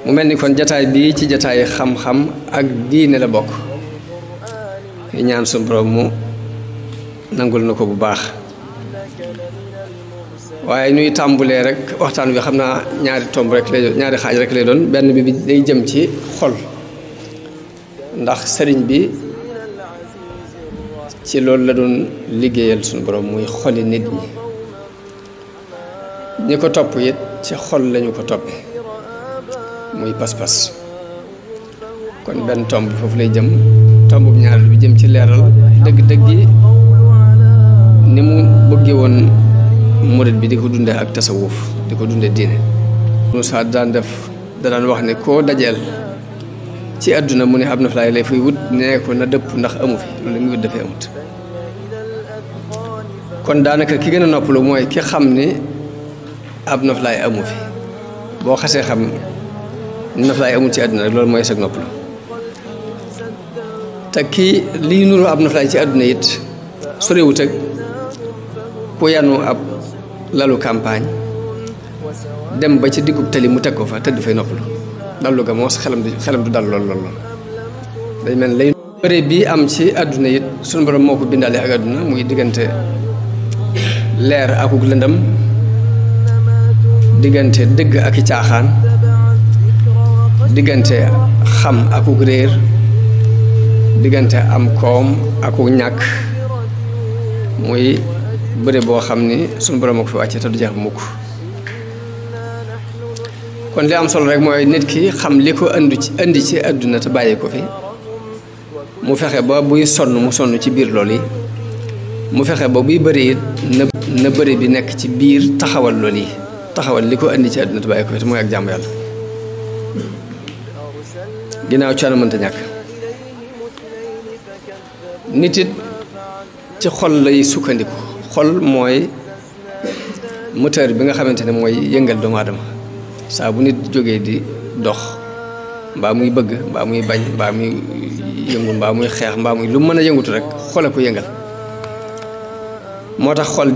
mu mel ni kon jataay bii ci jataay xam-xam ak diine la bokk ñaan suñu borom mu nangul na ko bu baax waaye ñuy tàmbulee rek waxtaan wi xam naa ñaari tomb rek lay doon ñaari xaaj rek lay doon benn bi day jëm ci xol ndax sëriñ bi ci loolu la doon liggéeyal suñu borom muy xoli nit ñi ko topp it ci xol lañu ko toppe muy pas-pas kon benn tomb foofu lay jëm tomb bu ñaareel bi jëm ci leeral dëgg-dëgg yi ni mu bëggee woon murid bi di ko dundee ak tasawuf di ko dundee diine Moussa da daan wax ne koo dajeel ci àdduna mu ne ab noflaay lay fay wut nee ko na dëpp ndax amu fi loolu muy wut dafay amut kon daanaka ki gën a noppalu mooy ki xam ni ab noflaay amu fi boo xasee xam noflaay amul ci àdduna rek loolu mooy sag noppalu te kii lii nuru ab noflaay ci àdduna it sorewut ak ku yanu ab lalu campagne dem ba ci diggub tali mu teg ko fa tëdd fay noppalu dallu ga moos xelam du dal lool day mel lay bëre bii am ci àdduna it sunu borom moo ko bindaale ak àdduna muy diggante leer akuk lëndam diggante dëgg ak i caaxaan diggante xam akuk réer diggante am koom akuk ñàkk muy bëre boo xam ni sunu borom moo ko fi wàcce te du jeex bu mukk kon li am solo rek mooy nit ki xam li ko indi ci àdduna te bàyyi ko fi mu fexe ba buy sonn mu sonn ci biir loolu yi mu fexe ba buy bëri it na bëri bi nekk ci biir taxawal loolu yi taxawal li ko indi ci àdduna te bàyyi ko fi te mooy ak jàmm yàlla ginnaaw coono mënta ñàkk nit it ci xol lay sukkandiku xol mooy moteur bi nga xamante ne mooy yëngal doomu aadama saa bu nit jógee di dox mbaa muy bëgg mbaa muy bañ mbaa muy yëngu mbaa muy xeex mbaa muy lu mën a yëngutu rek xol a ko yëngal moo tax xol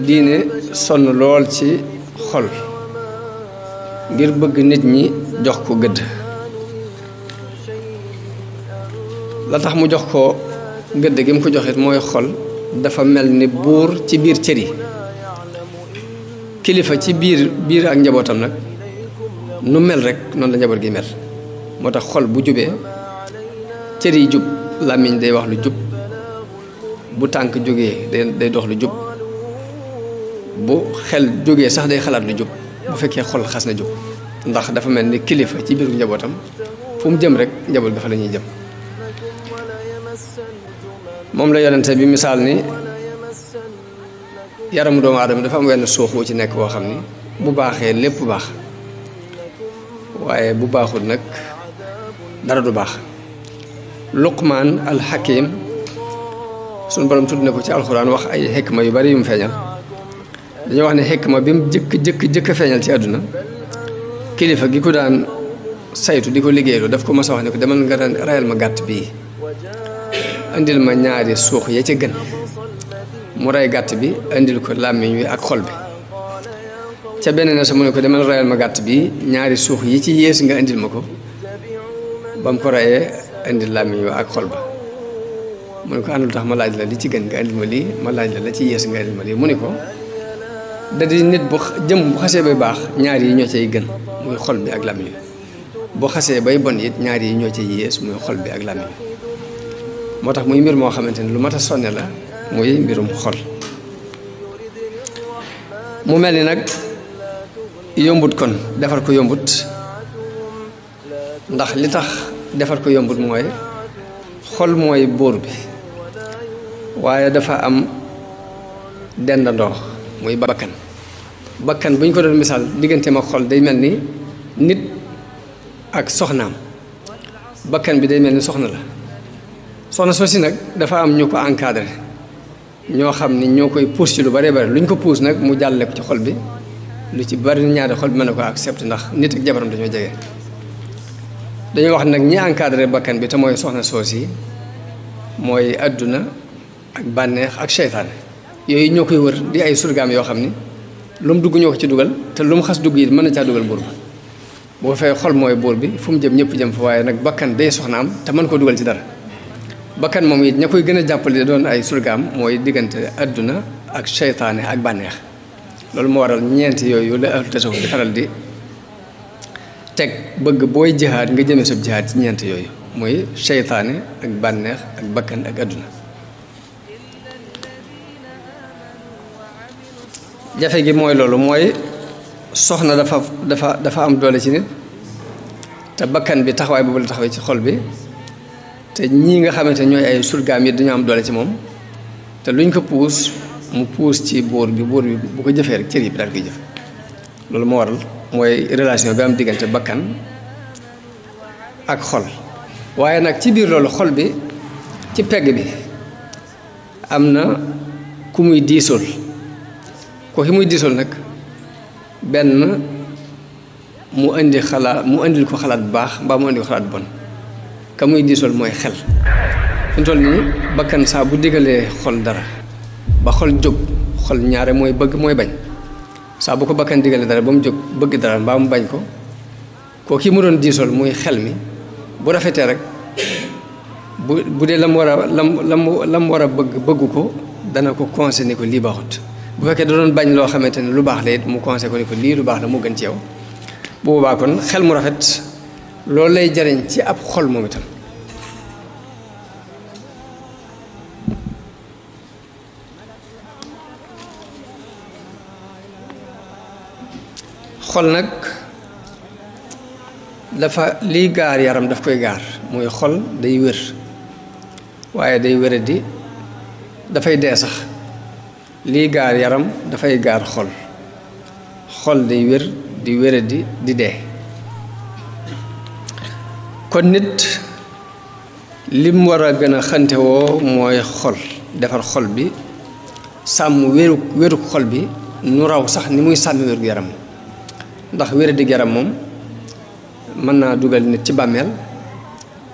diine sonn lool ci xol ngir bëgg nit ñi jox ko gëdd la tax mu jox ko gëdd gi mu ko joxit mooy xol dafa mel ni buur ci biir cër yi kilifa ci biir ak njabootam nag nu mel rek noonu la njaboot gi mel moo tax xol bu jubee cër yi jub làmmiñ day wax lu jub bu tànk jógee day dox lu jub bu xel jógee sax day xalaat lu jub bu fekkee xol xas na jub ndax dafa mel ni kilifa ci biir njabootam fu mu jëm rek njaboot ga fa la ñuy jëm moom la yonente bi misaal ni yaramu doomu aadama dafa am wenn suux wu ci nekk boo xam ni bu baaxee lépp baax waaye bu baaxul nag dara du baax Luqmaan al-Hakim suñu borom tudd na ko ci alxuraan wax ay xikma yu bari yu mu feeñal dañoo wax ne xikma bi mu jëkk feeñal ci àdduna kilifa gi ko daan saytu di ko liggéeylu daf ko mas a wax ne ko demal nga rayal ma gàtt bii indil ma ñaari suux ya ca gën mu rey gàtt bi indil ko làmmiñ wi ak xol bi ca beneen sa mu ne ko demal rayal ma gàtt bi ñaari suux yi ci yées nga indil ma ko ba mu ko reyee indil làmmiñ wi ak xol ba mu ne ko àndul tax ma laaj la li ci gën nga indil ma lii ma laaj la ci yées nga indil ma lii mu ne ko da di nit bu jëm bu xasee bay baax ñaar yi ñoo cay gën muy xol bi ak làmmiñ wi bu xasee bay bon it ñaar yi ñoo cay yées muy xol bi ak làmmiñ wi moo tax muy mbir moo xamante ne lu mat a sonne la muy mbirum xol mu mel ni nag yombut kon defar ko yombut ndax li tax defar ko yombut mooy xol mooy buur bi waaye dafa am dendandoo muy bakkan bu ñu ko doon misaal diggante ma xol day mel ni nit ak soxnaam bakkan bi day mel ni soxna la soxna soosi nag dafa am ñu ko encadré ñoo xam ni ñoo koy pousse ci lu bare bare lu ñu ko pousse nag mu jàlle ko ci xol bi lu ci bari ñaari xol bi mën na ko accepté ndax nit ak jabaram dañoo jege dañoo wax nag ñi encadré bakkan bi te mooy soxna soosi mooy àdduna ak bànneex ak seytaane yooyu ñoo koy wër di ay surgaam yoo xam ni lu mu dugg ñoo ko ci dugal te lu mu xas dugg yi mën na caa dugal buur ba bu ko fee xol mooy buur bi fu mu jëm ñëpp jëm fa waaye nag bakkan day soxnaam te mën koo dugal ci dara bakkan moom it ña koy gën a jàppale doon ay surgaam mooy diggante adduna ak seytaane ak bànneex loolu moo waral ñeenti yooyu la ahlu tasawuf di faral di teg bëgg booy jihaad nga jëmee sab jihaad ci ñeenti yooyu mooy seytaane ak bànneex ak bakkan ak adduna jafe gi mooy loolu mooy soxna dafa am doole ci nit te bakkan bi taxawaay boobu la taxawee ci xol bi te ñii nga xamante ñooy ay surgaam yi dañoo am doole ci moom te luñ ko puus mu puus ci buur bi bu ko jëfee rek cër yi bi daal koy jëf loolu moo waral mooy relation bi am diggante bakkan ak xol waaye nag ci biir loolu xol bi ci pegg bi am na ku muy diisool ko ki muy diisool nag benn mu indil ko xalaat bu baax mbaa mu indi ko xalaat bu bon ka muy diisool mooy xel fi mu toll nii bakkan saa bu diggalee xol dara ba xol jóg xol ñaare mooy bëgg mooy bañ saa bu ko bakkan diggalee dara ba mu jóg bëgg dara mbaa mu bañ ko ki mu doon diisool muy xel mi bu rafetee rek bu dee lam war a bëgg ko dana ko conseillé ni ko lii baaxut bu fekkee da doon bañ loo xamante ne lu baax la it mu conseillé ko ni ko lii lu baax la moo gën ci yow bu boobaa kon xel mu rafet loolu lay jariñ ci ab xol moom itam xol nag dafa lii gaar yaram daf koy gaar muy xol day wér waaye day wéradi dafay dee sax lii gaar yaram dafay gaar xol day wér di wéradi di dee kon nit lim war a gën a xantewoo mooy xol defar xol bi sàmm wéruk xol bi nu raw sax ni muy sàmmi wéruk yaram ndax wéradi yaram moom mën naa dugal nit ci bàmmeel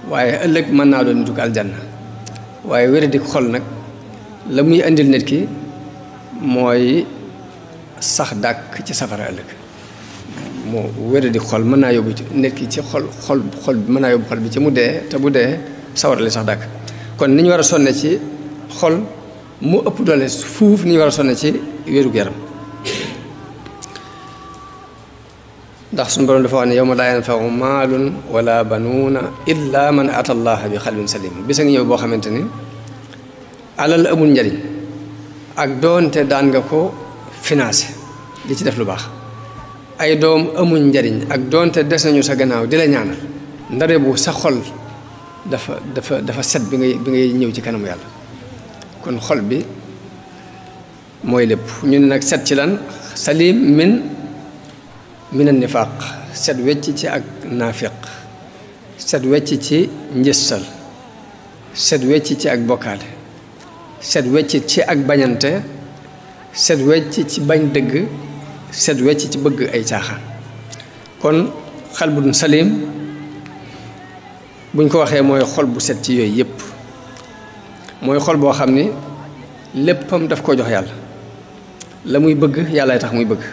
waaye ëllëg mën naa doon dugg aljanna waaye wéradi xol nag la muy indil nit ki mooy sax dàkk ci safara ëllëg moo wéradi xol mën naa yóbbu nit ki ci xol bi mën naa yóbbu xol bi ci mu dee te bu dee sawara li sax dàkk kon ni ñu war a sonne ci xol mu ëpp doole fuuf ni ñu war a sonne ci wérug yaram ndax suñu borom dafa wax ne yawma laa yanfa'u maalun wala banuuna illa man ata allaha bi xalbin salim bis a ngi ñëw boo xamante ni alal amul njariñ ak doonte daan nga ko financé di ci def lu baax ay doom amuñ njariñ ak doonte des nañu sa gannaaw di la ñaanal ndare bu sa xol dafa set bi ngay ñëw ci kanamu yàlla kon xol bi mooy lépp ñu ne nag set ci lan salim min an nifaaq set wecc ci ak naafiq set wecc ci njëstal set wecc ci ak bokkaale set wecc ci ak bañante set wecc ci bañ dëgg set wecc ci bëgg ay caaxaan kon xalbun salim buñ ko waxee mooy xol bu set ci yooyu yépp mooy xol boo xam ni léppam daf ko jox yàlla la muy bëgg yàllaay tax muy bëgg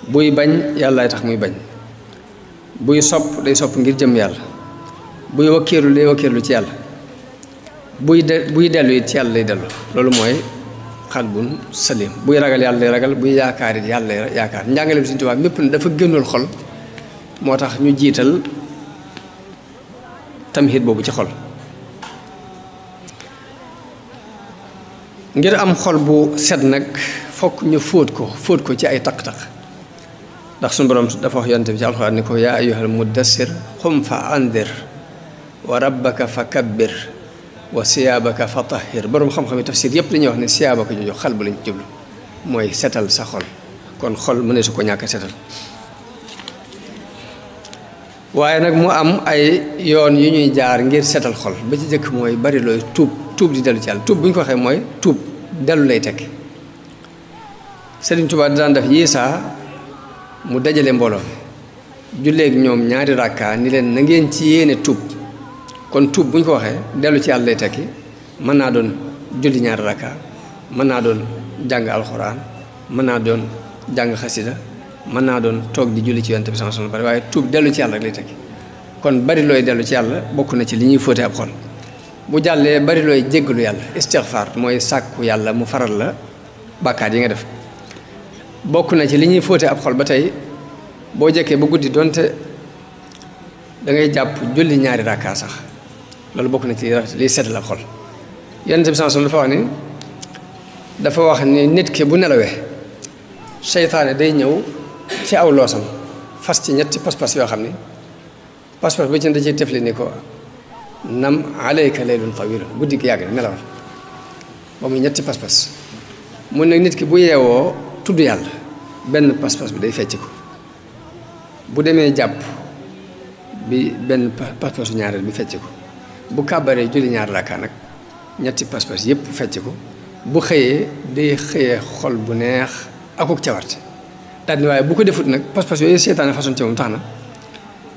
buy bañ yàllaay tax muy bañ buy sopp day sopp ngir jëm yàlla buy wakkeerlu day wakkeerlu ci yàlla buy dellu it ci yàlla lay dellu loolu mooy xalbun salim buy ragal yàlla lay ragal buy yaakaar it yàlla lay yaakaar njàngaleem Sëriñ Tuubaa mépp ne dafa génnul xol moo tax ñu jiital tamhid boobu ci xol ngir am xol bu set nag fokk ñu fóot ko ci ay taq-taq ndax suñu borom dafa wax yonent bi ci alxuraan ni ko yaa ayyuhal muddassir xum fa andir wa rabbaka fa kabbir wa siyaabaka fa tahhir borom xam-xam yi tafsir yépp dañuy wax ne siyaabaka jooju xal bu lañ jublu mooy setal sa xol kon xol mu ne su ko ñàkk setal waaye nag mu am ay yoon yu ñuy jaar ngir setal xol ba ci jëkk mooy bari looy tuub di dellu ci yàlla tuub bu ñu ko waxee mooy tuub dellu lay tekki Sëriñ Tuubaa daan def yiisaa mu dajale mbooloo mi julleeg ñoom ñaari rakka ni leen na ngeen ci yéene tuub kon tuub bu ñu ko waxee dellu ci yàlla lay tekki mën naa doon julli ñaari rakka mën naa doon jàng alxuraan mën naa doon jàng xasida mën naa doon toog di julli ci yonent bi sallallahu alayhi wasallam waaye tuub dellu ci yàlla rek lay tekki kon bari looy dellu ci yàlla bokk na ci li ñuy fóote ab xol bu jàllee bari looy jéggalu yàlla istixfaar mooy sàkku yàlla mu faral la bàkkaat yi nga def bokk na ci li ñuy fóote ab xol ba tey boo jekkee ba guddi donte da ngay jàpp julli ñaari rakka sax loolu bokk na ci liy seetal ab xol yonent bi sallallahu alayhi wasallam dafa wax ni nit ki bu nelawee seytaane day ñëw ci aw loosam fas ci ñetti pas-pas yoo xam ni pas-pas ba ci da ciy tefli ni ko nam alayka laylun tawil guddi gi yàgg na nelawal ba muy ñetti pas-pas mun nag nit ki bu yeewoo tudd yàlla benn pas-pas bi day fecc ko bu demee jàpp bi benn pas-pasu ñaareel bi fecc ko bu kàbbaree julli ñaar rakka nag ñetti pas-pas yépp fecc ko bu xëyee day xëyee xol bu neex akuk cawarte daal ni waaye bu ko defut nag pas-pas yooyu seetaane façon ci moom tax na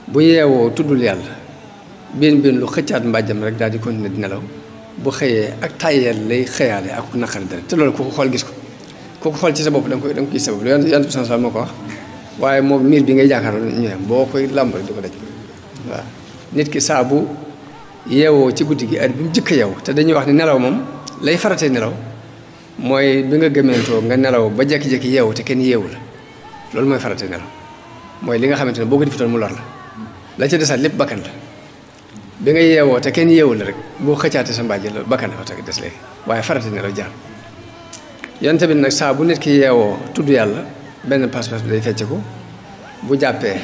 bu yeewoo tuddul yàlla benn lu xëccaat mbàjjam rek daal di continuer di nelaw bu xëyee ak tàyyeel lay xëyaale akuk naqari dara te loolu ku ko xool gis ko ku ko xool ci sa bopp da nga koy gis sa bopp yonent bi sallallahu moo ko wax waaye moom miir bi ngay jàkkaarloo ñëwee boo koy làmb rek di ko daj waaw nit ki saa bu yeewoo ci guddi gi heure bi mu jëkk yeewu te dañuy wax ni nelaw moom lay faratee nelaw mooy bi nga gëmeentoo nga nelaw ba jekki-jekki yeewu te kenn yeewu la loolu mooy faratee nelaw mooy li nga xamante ne boo ko defutoon mu lor la ca desaat lépp bakkan la bi nga yeewoo te kenn yeewu la rek boo xëccaatee sa mbàjj la bakkan dafa teg des léegi waaye faratee nelaw jaar yonte bi nag saa bu nit ki yeewoo tudd yàlla benn pas-pas bi day fecc ko bu jàppee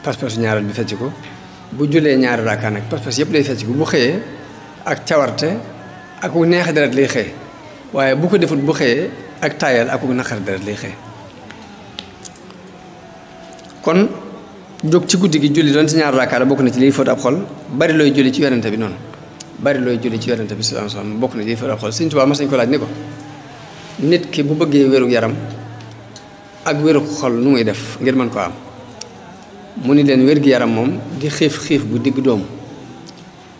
pas-pasu ñaareel bi fecc ko bu julee ñaari raaka nag pas-pas yëpp day fecc ko bu xëyee ak cawarte ak ku neex deret lay xëy waaye bu ko defut bu xëyee ak taayal ak ku naqar deret lay xëy kon jóg ci guddi gi julli doon ci ñaari raaka la bokk na ci liy fóot ab xol bari looy julli ci yonente bi noonu bari looy julli ci yonente bi sallallahu alayhi wasallam bokk na ci liy fóot ab xol Sëñ Tuubaa mas nañu ko laaj ni ko nit ki bu bëggee wéru yaram ak wéru xol nu muy def ngir mën ko am mu ni leen wér gi yaram moom di xiif bu digg doomu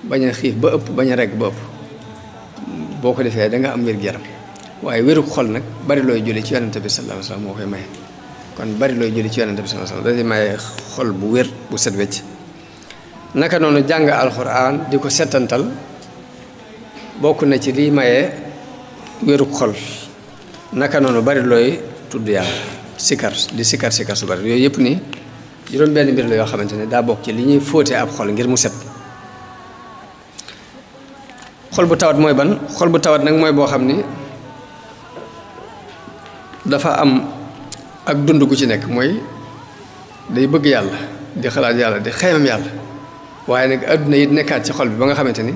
bañ a xiif ba ëpp bañ a regg ba ëpp boo ko defee da nga am wér gi yaram waaye wéru xol nag bari looy julli ci yonente bi sallallahu alayhi wasallam moo koy maye kon bari looy julli ci yonente bi sallallahu alayhi wasallam da maye xol bu wér bu set wecc naka noonu jàng alxuraan di ko settantal bokk na ci liy maye wéru xol naka noonu bari looy tudd yàlla sikar di sikar su bari yooyu yëpp ni juróom benn mbir la yoo xamante ne daa bokk ci li ñuy fóotee ab xol ngir mu set xol bu tawat mooy ban xol bu tawat nag mooy boo xam ni dafa am ak dund gu ci nekk mooy day bëgg yàlla di xalaat yàlla di xeymam yàlla waaye nag adduna yi nekkaat ci xol bi ba nga xamante ni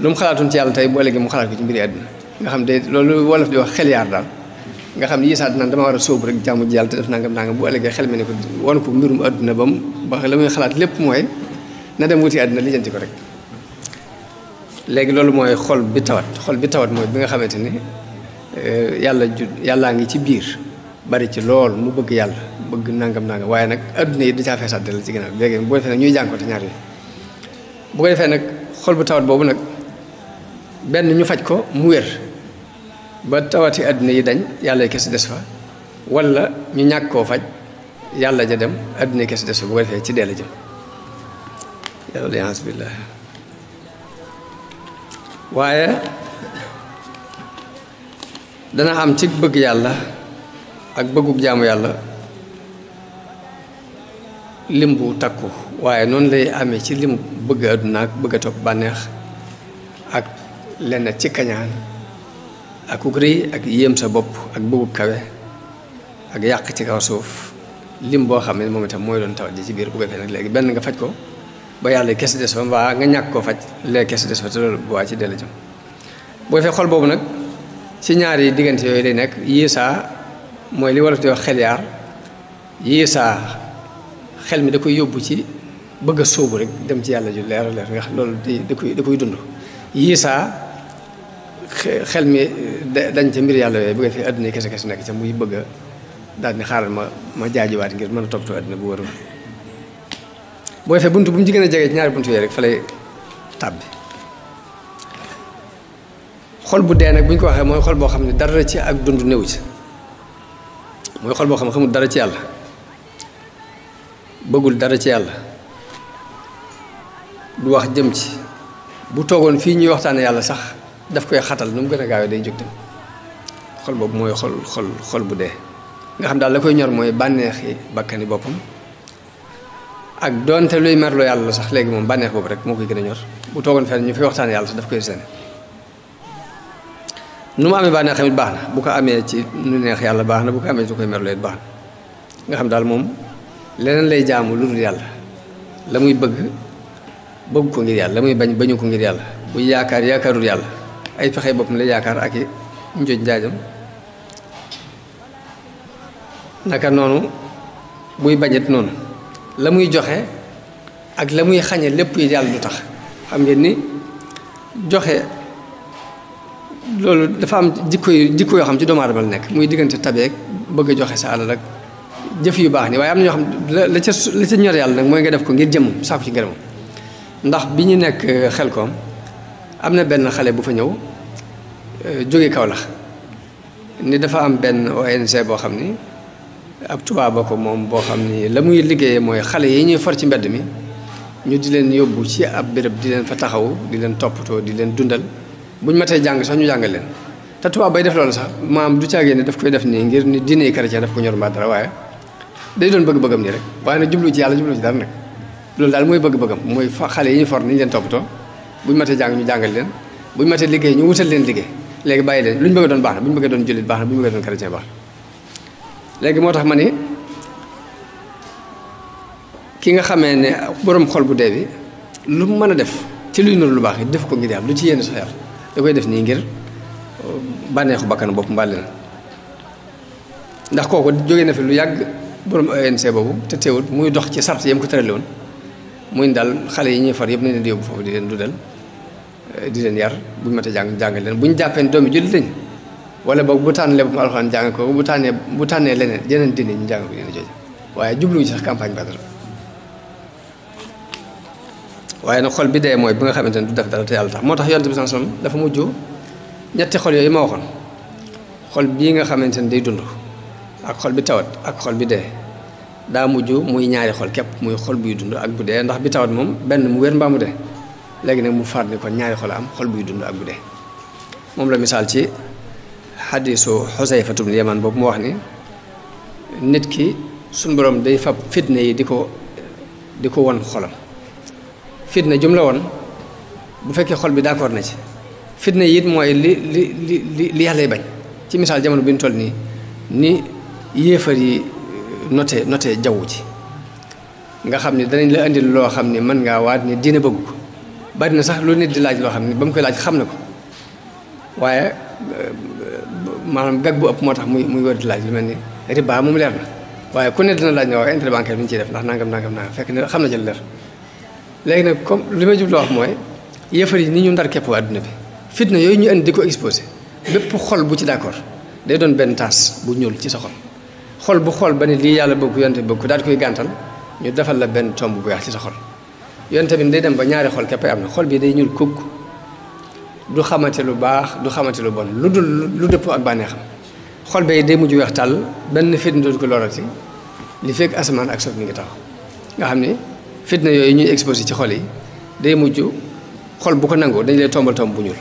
lu mu xalaatoon ci yàlla tey boo léegi mu xalaat ko ci mbiri adduna nga xam day loolu wolof di wax xel yaar daal nga xam ni yisaat naan dama war a sóobu rek jàmm ji yàlla te def nangam bu ëllëgee xel mi ne ko won ko mbirum adduna ba la muy xalaat lépp mooy na dem wuti adduna lijjanti ko rek léegi loolu mooy xol bi tawat mooy bi nga xamante ni yàllaa ngi ci biir bari ci lool mu bëgg yàlla bëgg nangam waaye nag adduna yi da caa feesaat dal ci ginnaaw léegi bu defee nag ñuy jànkoonte ñaar yi bu ko defee nag xol bu tawat boobu nag benn ñu faj ko mu wér ba tawati adduna yi dañ yàlla kese des fa wala ñu ñàkk koo faj yàlla ja dem adduna kese des fa bu ko defee ci dee la jëm yàlla liance billah waaye dana am ci bëgg yàlla ak bëggug jaamu yàlla lim bu takku waaye noonu lay amee ci lim bëgg adduna ak bëgg a topp bànneex ak lenn ci kañaan ak uk rëy ak yéem sa bopp ak bëggub kawe ak yàq ci kaw suuf lim boo xam ne moom itam mooy doon tawat ji ci biir bu ko defee nag léegi benn nga faj ko ba yàlla kese des fa mbaa nga ñàkk koo faj léegi kese des fa te loolu bu waa ci dell jëm bu defee xol boobu nag ci ñaari diggante yooyu lay nekk yiisaa mooy li wolof di wax xel yaar yiisaa xel mi da koy yóbbu ci bëgg a sóobu rek dem ci yàlla ju leer a leer nga xam loolu da koy dund yiisaa xel mi dañ ca mbir yàlla yooyu bëgg fi àdduna kese kese nekk ca muy bëgg a daal ni xaaral ma jaajuwaat ngir mën a toppatoo àdduna bu wër boo defee buntu bu mu ci gën a jege ci ñaari buntu yooyu rek fa lay tàbbi xol bu dee nag bu ñu ko waxee mooy xol boo xam ne dara ci ak dund néew ci mooy xol boo xam ne xamul dara ci yàlla bëggul dara ci yàlla du wax jëm ci bu toogoon fii ñuy waxtaane yàlla sax daf koy xatal nu mu gën a gaawee day jóg dem xol boobu mooy xol bu dee nga xam daal la koy ñor mooy bànneexi bakkani boppam ak doonte luy merloo yàlla la sax léegi moom bànneex boobu rek moo koy gën a ñor bu toogoon fenn ñu fay waxtaane yàlla sax daf koy seen nu mu amee bànneex tamit baax na bu ko amee ci nu neex yàlla baax na bu ko amee ci koy merloo it baax na nga xam daal moom leneen lay jaamu lu dul yàlla la muy bëgg ko ngir yàlla la muy bañu ko ngir yàlla buy yaakaarul yàlla ay pexe boppam la yaakaar ak i njoj njaajam naka noonu buy bañet noonu la muy joxe ak la muy xañe lépp yi yàlla du tax xam ngeen ni joxe loolu dafa am jikko yoo xam ci doomu aadama la nekk muy diggante tabeek bëgg a joxe sa alal ak jëf yu baax ni waaye am na ñoo xam la ca ñor yàlla nag mooy nga def ko ngir jëmmam saako ci ngërëmam ndax bi ñu nekk Xelkom am na benn xale bu fa ñëw jóge Kaolack ni dafa am benn ONG boo xam ni ab tubaab ba ko moom boo xam ni la muy liggéeyee mooy xale yi ñuy for ci mbedd mi ñu di leen yóbbu ci ab béréb di leen fa taxaw di leen toppatoo di leen dundal buñ matee jàng sax ñu jàngal leen te tubaab bay def loolu sax maam du caagee ne daf koy def nii ngir ni diine chrétien daf ko ñor mbaa dara waaye day doon bëgg-bëggam nii rek waaye nag jublu ci yàlla jublu ci dara nag loolu daal mooy bëgg-bëggam mooy fa xale yi ñu for ni ñu leen toppatoo buñ matee jàng ñu jàngal leen buñ matee liggéey ñu wutal leen liggéey léegi bàyyi leen lu ñu bëgg doon baax na bu ñu bëggee doon jullit baax na bu ñu bëggee doon chrétien baax na léegi moo tax ma ni ki nga xamee ne borom xol bu dee bi lu mu mën a def ci luy nuru lu baax it def ko ngir yàlla lu ci yéene sax yàlla da koy def nii ngir bànneexu bakkan bopp mbàlle na ndax kooku jógee na fi lu yàgg borom ONC boobu te teewul muy dox ci sart yam ko tërale woon muy daal xale yi ñuy far yëpp nañ leen di yóbbu foofu di leen dudal di leen yar buñ mat a jàngal leen bu ñu jàppee ne doomi jullit lañ wala boog bu tànn lépp alxuraan jàng ko bu tànnee leneen yeneen dine ñu jàng ko dina jooju waaye jubluñu ci sax campagne ba dara waaye nag xol bi dee mooy bi nga xamante ne du def dara te yàlla tax moo tax yonent bi sallallahu alayhi wasallam dafa mujj ñetti xol yooyu ma waxoon xol bii nga xamante ne day dund ak xol bi tawat ak xol bi dee daa mujj muy ñaari xol képp muy xol buy dund ak bu dee ndax bi tawat moom benn mu wér mbaa mu dee léegi nag mu faat ni kon ñaari xol am xol buy dund ak bu dee moom la misaal ci xadiisu Xusayfa ibn Yaman boobu mu wax ni nit ki suñ borom day fab fitne yi di ko won xolam fitna jum la woon bu fekkee xol bi d'accord na ci fitna yi it mooy li yàlla bañ ci misaal jamono bi ñu toll nii ni yéefar yi noté jaww ji nga xam ni danañ la indil loo xam ni mën ngaa waat ni diine bëgg ko bari na sax lu nit di laaj loo xam ni ba mu koy laaj xam na ko waaye maanaam gag bu ëpp moo tax muy wër di laaj lu mel ni riba moom leer na waaye ku ne dina laaj ne waaw intérêt bancaire bi ñu ciy def ndax nangam fekk ne xam na ci leer léegi nag comme li ma jubloo wax mooy yëfar yi ni ñu ndar képp àdduna bi fitna yooyu ñu indi di ko exposé bépp xol bu ci d'accord day doon benn taas bu ñuul ci sa xol bu xol ba ne lii yàlla bëgg yonte bëgg daal di koy gàntal ñu defal la benn tomb bu weex ci sa xol yonte bi day dem ba ñaari xol képp am na xol bi day ñuul kukk du xamante lu baax du xamante lu bon lu dëpp ak bànneexam xol bay day mujj weex tàll benn fitna dootu ko lorati li fekk asamaan ak suuf mi ngi taxaw nga xam ni fitna yooyu ñuy exposé ci xol yi day mujj xol bu ko nangoo dañ lay tombal tomb bu ñuul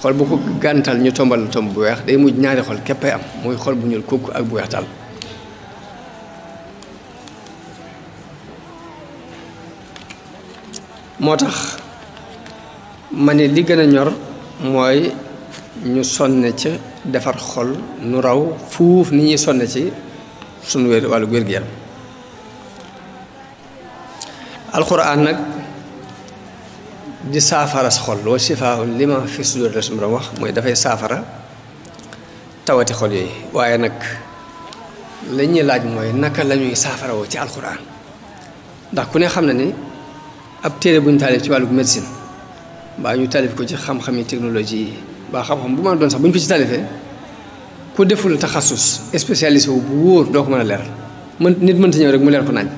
xol bu ko gàntal ñu tombal la tomb bu weex day mujj ñaari xol képpay am muy xol bu ñuul kukk ak bu weex tàll moo tax ma ne li gën a ñor mooy ñu sonne ca defar xol nu raw fuuf ni ñuy sonne ci sunu wàllu wér-gu-yaram alxuraan nag di saafara sa xol wa shifaa'un lima fi sudur la suñu wax mooy dafay saafara tawati xol yooyu waaye nag la ñuy laaj mooy naka la ñuy saafara woo ci alxuraan ndax ku ne xam na ni ab téere bu ñu taalif ci wàllu médecine mbaa ñu taalif ko ci xam-xami technologie yi mbaa xam-xam bu ma doon sax bu ñu ko ci taalifee ku deful taxasus spécialisé wu bu wóor doo ko mën a leeral nit mënta ñëw rek mu leer ko nañ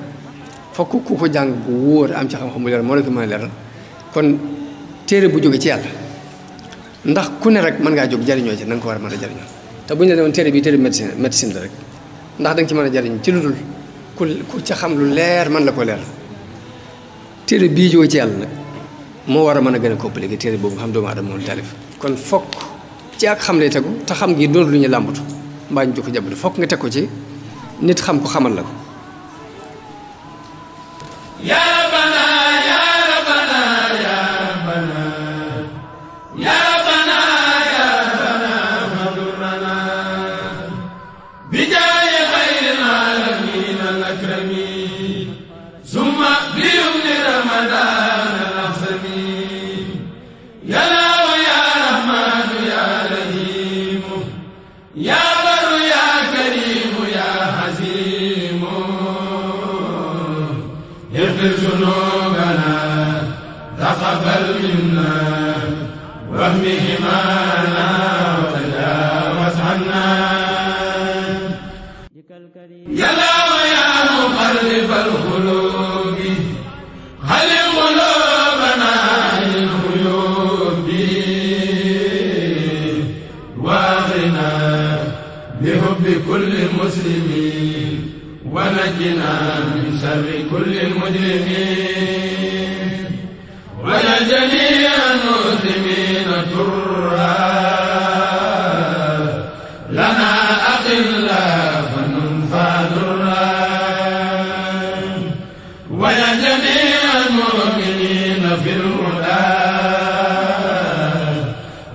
fokk ku ko jàng bu wóor am ci xam-xam bu leer moo la ko mën a leeral kon téere bu jóge ci yàlla ndax ku ne rek mën ngaa jóg jariñoo ci na nga ko war a mën a jariñoo te bu ñu la demoon téere bi téere médecine la rek ndax da nga ci mën a jariñ ci lu dul ku ca xam lu leer man la ko leer téere bii jóge ci yàlla nag moo war a mën a gën a compliqué téere boobu nga xam doomu aadama moom taalif kon fokk ci ak xam lay tegu te xam gi doon lu ñu làmbatu mbaa ñu jokko jàppale fokk nga teg ko ci nit xam ko xamal la ko تقبل منا واهمهما وتجاوز عنا يا الله يا مقلب القلوب علم قلوبنا الغيوب واغننا بحب كل مسلم ونجنا من شر كل المجرمين ويا جميع المسلمين ترى لنا أقلا فننفى درا ويا جميع المؤمنين في الهدى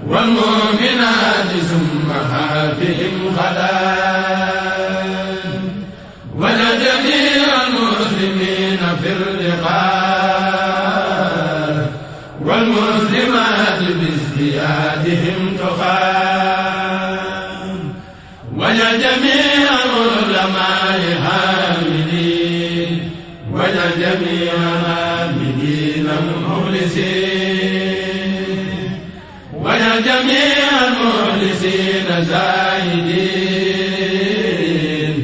والمؤمنات ثم هاتهم غدا ويا جميع المسلمين في اللقاء والمسلمات بازديادهم تقام ويا جميع العلماء حاملين ويا جميع العابدين المخلصين ويا جميع المخلصين زاهدين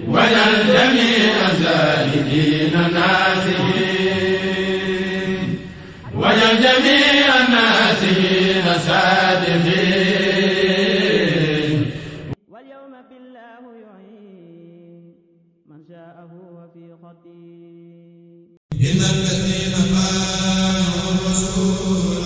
ويا جميع الزاهدين ناسين ويا جميع الناسين صادقين واليوم بالله يعين من شاءه وفي خطير إن الذين قالوا الرسول